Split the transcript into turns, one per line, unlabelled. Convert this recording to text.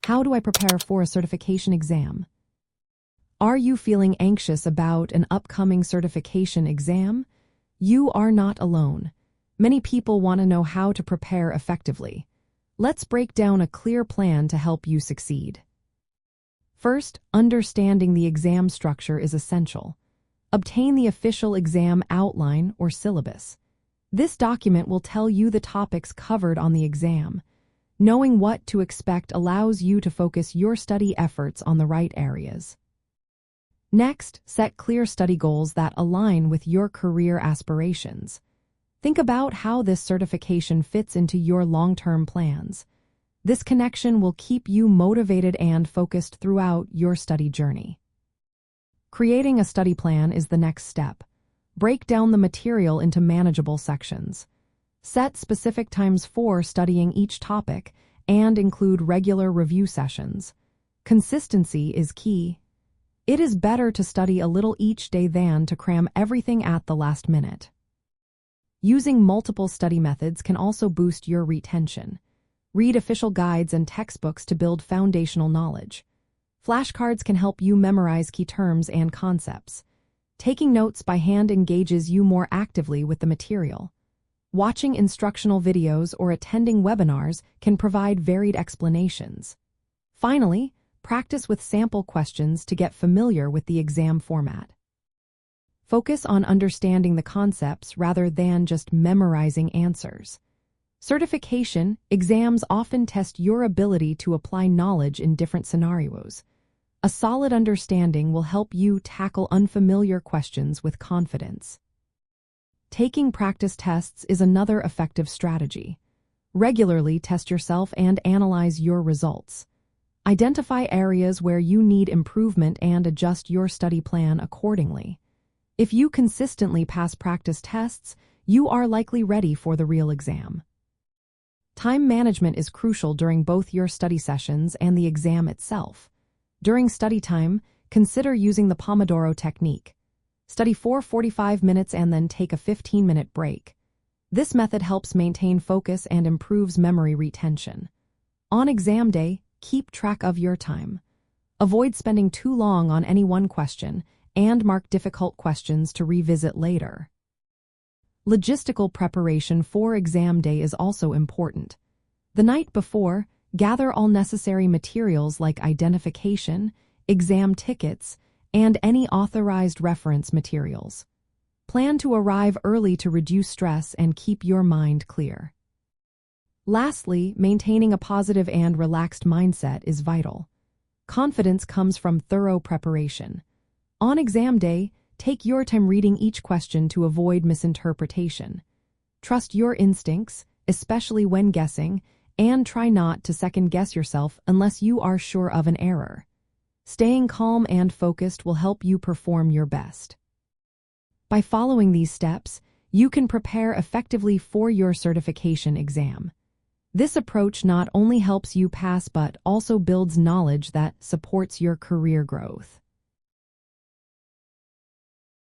How do I prepare for a certification exam? Are you feeling anxious about an upcoming certification exam? You are not alone. Many people want to know how to prepare effectively. Let's break down a clear plan to help you succeed. First, understanding the exam structure is essential. Obtain the official exam outline or syllabus. This document will tell you the topics covered on the exam. Knowing what to expect allows you to focus your study efforts on the right areas. Next, set clear study goals that align with your career aspirations. Think about how this certification fits into your long-term plans. This connection will keep you motivated and focused throughout your study journey. Creating a study plan is the next step. Break down the material into manageable sections. Set specific times for studying each topic and include regular review sessions. Consistency is key. It is better to study a little each day than to cram everything at the last minute. Using multiple study methods can also boost your retention. Read official guides and textbooks to build foundational knowledge. Flashcards can help you memorize key terms and concepts. Taking notes by hand engages you more actively with the material. Watching instructional videos or attending webinars can provide varied explanations. Finally, practice with sample questions to get familiar with the exam format. Focus on understanding the concepts rather than just memorizing answers. Certification exams often test your ability to apply knowledge in different scenarios. A solid understanding will help you tackle unfamiliar questions with confidence. Taking practice tests is another effective strategy. Regularly test yourself and analyze your results. Identify areas where you need improvement and adjust your study plan accordingly. If you consistently pass practice tests, you are likely ready for the real exam. Time management is crucial during both your study sessions and the exam itself. During study time, consider using the Pomodoro technique. Study for 45 minutes and then take a 15-minute break. This method helps maintain focus and improves memory retention. On exam day, keep track of your time. Avoid spending too long on any one question and mark difficult questions to revisit later. Logistical preparation for exam day is also important. The night before, gather all necessary materials like identification, exam tickets, and any authorized reference materials. Plan to arrive early to reduce stress and keep your mind clear. Lastly, maintaining a positive and relaxed mindset is vital. Confidence comes from thorough preparation. On exam day, take your time reading each question to avoid misinterpretation. Trust your instincts, especially when guessing, and try not to second-guess yourself unless you are sure of an error. Staying calm and focused will help you perform your best. By following these steps, you can prepare effectively for your certification exam. This approach not only helps you pass but also builds knowledge that supports your career growth.